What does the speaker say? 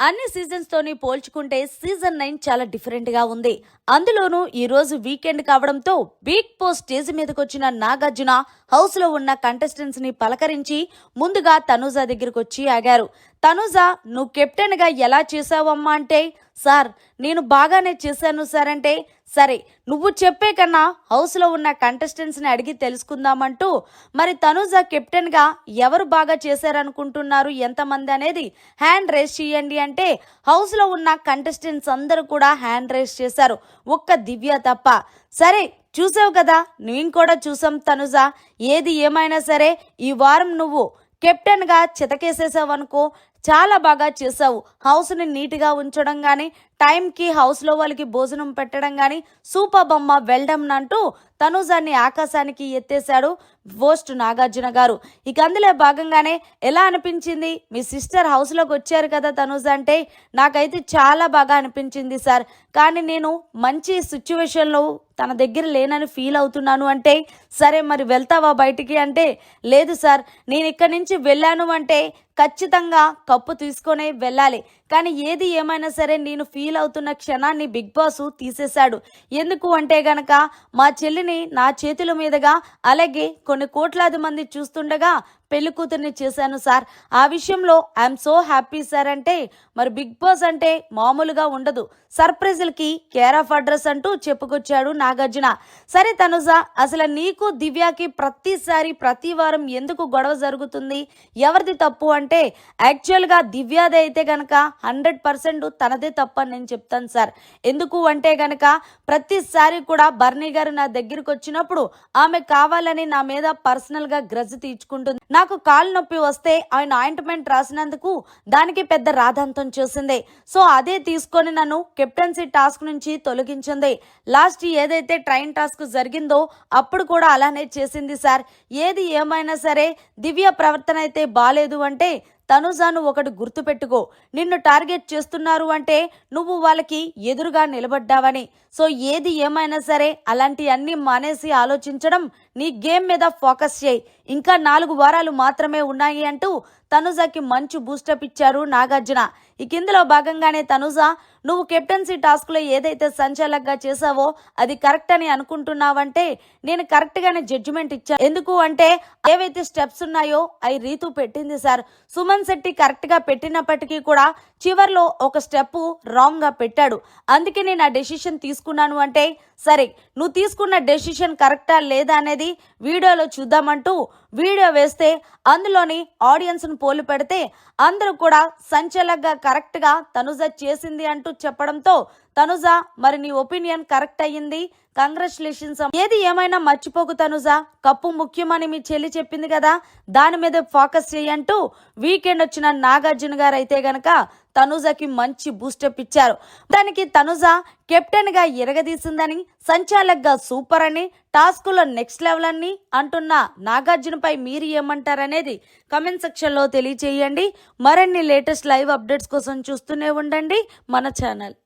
అన్ని సీజన్స్ తోని పోల్చుకుంటే సీజన్ 9 చాలా డిఫరెంట్ గా ఉంది. అందులోనూ ఈ రోజు వీకెండ్ కావడంతో బిగ్ బాస్ స్టేజ్ మీదకి వచ్చిన నాగార్జున హౌస్ లో ఉన్న కంటెస్టెంట్స్ ని పలకరించి ముందుగా తనూజ దగ్గరికి వచ్చి ఆగారు. తనూజ, నువ్వు కెప్టెన్ గా ఎలా చేసావమ్మా అంటే, సార్ నేను బాగానే చేశాను సార్ అంటే, సరే నువ్వు చెప్పే కన్నా హౌస్ లో ఉన్న కంటెస్టెంట్స్ ని అడిగి తెలుసుకుందామంటూ, మరి తనూజ కెప్టెన్ గా ఎవరు బాగా చేశారనుకుంటున్నారు, ఎంతమంది అనేది హ్యాండ్ రేస్ చేయండి అంటే హౌస్ లో ఉన్న కంటెస్టెంట్స్ అందరూ కూడా హ్యాండ్ రేస్ చేశారు, ఒక్క దివ్య తప్ప. సరే చూసావు కదా, నేను కూడా చూసాం తనుజ. ఏది ఏమైనా సరే ఈ వారం నువ్వు కెప్టెన్ గా చితకేసేసావు అనుకో, చాలా బాగా చేసావు. హౌస్ ని నీట్ గా ఉంచడం గానీ, టైంకి హౌస్ లో వాళ్ళకి భోజనం పెట్టడం గానీ సూపర్ బొమ్మ వెల్డమ్ అంటూ తనూజాన్ని ఆకాశానికి ఎత్తేశాడు హోస్ట్ నాగార్జున గారు. ఇక అందులో భాగంగానే ఎలా అనిపించింది, మీ సిస్టర్ హౌస్ లోకి వచ్చారు కదా తనూజ అంటే, నాకైతే చాలా బాగా అనిపించింది సార్. కానీ నేను మంచి సిచ్యువేషన్ లో తన దగ్గర లేనని ఫీల్ అవుతున్నాను అంటే, సరే మరి వెళ్తావా బయటికి అంటే, లేదు సార్ నేను ఇక్కడి నుంచి వెళ్ళాను అంటే ఖచ్చితంగా కప్పు తీసుకొనే వెళ్ళాలి. కానీ ఏది ఏమైనా సరే నేను ఫీల్ అవుతున్న క్షణాన్ని బిగ్ బాస్ తీసేశాడు. ఎందుకు అంటే గనక మా చెల్లిని నా చేతుల మీదుగా, అలాగే కొన్ని కోట్లాది మంది చూస్తుండగా పెళ్లి కూతుర్ని చేశాను సార్. ఆ విషయంలో ఐఎమ్ సో హ్యాపీ సార్ అంటే, మరి బిగ్ బాస్ అంటే మామూలుగా ఉండదు. సర్ప్రైజులకి కేర్ ఆఫ్ అడ్రస్ అంటూ చెప్పుకొచ్చాడు నాగార్జున. సరే తనుజ, అసలు నీకు దివ్యాకి ప్రతిసారి ప్రతి వారం ఎందుకు గొడవ జరుగుతుంది, ఎవరిది తప్పు అంటే, యాక్చువల్గా దివ్యాది అయితే గనక 100% తనదే తప్పు అని నేను చెప్తాను సార్. ఎందుకు అంటే గనక ప్రతిసారి కూడా బర్నీ గారు నా దగ్గరికి వచ్చినప్పుడు ఆమె కావాలని నా మీద పర్సనల్ గా గ్రజ్ తీర్చుకుంటుంది. నాకు కాలు నొప్పి వస్తే ఆయన ఆయింట్మెంట్ రాసినందుకు దానికి పెద్ద రాధాంతం చేసింది. సో అదే తీసుకొని నన్ను కెప్టెన్సీ టాస్క్ నుంచి తొలగించింది. లాస్ట్ ఏదైతే ట్రైన్ టాస్క్ జరిగిందో అప్పుడు కూడా అలానే చేసింది సార్. ఏది ఏమైనా సరే దివ్య ప్రవర్తన అయితే బాలేదు అంటే, తనుజాను ఒకటి గుర్తుపెట్టుకో, నిన్ను టార్గెట్ చేస్తున్నారు అంటే నువ్వు వాళ్ళకి ఎదురుగా నిలబడ్డావని. సో ఏది ఏమైనా సరే అలాంటి అన్ని మానేసి ఆలోచించడం, నీ గేమ్ మీద ఫోకస్ చేయి. ఇంకా 4 వారాలు మాత్రమే ఉన్నాయి అంటూ తనుజాకి మంచి బూస్టప్ ఇచ్చారు నాగార్జున. ఇక ఇందులో భాగంగానే తనుజ, నువ్వు కెప్టెన్సీ టాస్క్ లో ఏదైతే సంచాలకంగా చేసావో అది కరెక్ట్ అని అనుకుంటున్నావంటే, నేను కరెక్ట్ గానే జడ్జిమెంట్ ఇచ్చాను. ఎందుకు అంటే ఏవైతే స్టెప్స్ ఉన్నాయో అవి రీతు పెట్టింది సార్. సుమన్ శెట్టి కరెక్ట్ గా పెట్టినప్పటికీ కూడా చివర్లో ఒక స్టెప్ రాంగ్ గా పెట్టాడు. అందుకే నేను ఆ డెసిషన్ తీసుకున్నాను అంటే, సరే నువ్వు తీసుకున్న డెసిషన్ కరెక్టా లేదా అనేది వీడియోలో చూద్దామంటూ వీడియో వేస్తే అందులోని ఆడియన్స్ ను పోలి పెడితే అందరూ కూడా సంచలకంగా కరెక్ట్ గా తనుజ చేసింది అంటూ చెప్పడంతో, తనుజ మరి నీ ఒపీనియన్ కరెక్ట్ అయ్యింది, కంగ్రాచులేషన్స్. ఏది ఏమైనా మర్చిపోకు తనుజ, కప్పు ముఖ్యమని మీ చెల్లి చెప్పింది కదా, దాని మీద ఫోకస్ చేయంటూ వీకెండ్ వచ్చిన నాగార్జున గారు అయితే గనక తనుజకి మంచి బూస్టప్ ఇచ్చారు. దానికి తనుజ కెప్టెన్ గా ఎరగదీసిందని, సంచాలక్గా సూపర్ అని, టాస్క్ లో నెక్స్ట్ లెవెల్ అని అంటున్న నాగార్జునపై మీరు ఏమంటారనేది కమెంట్ సెక్షన్ లో తెలియచేయండి. మరిన్ని లేటెస్ట్ లైవ్ అప్డేట్స్ కోసం చూస్తూనే ఉండండి మన ఛానల్.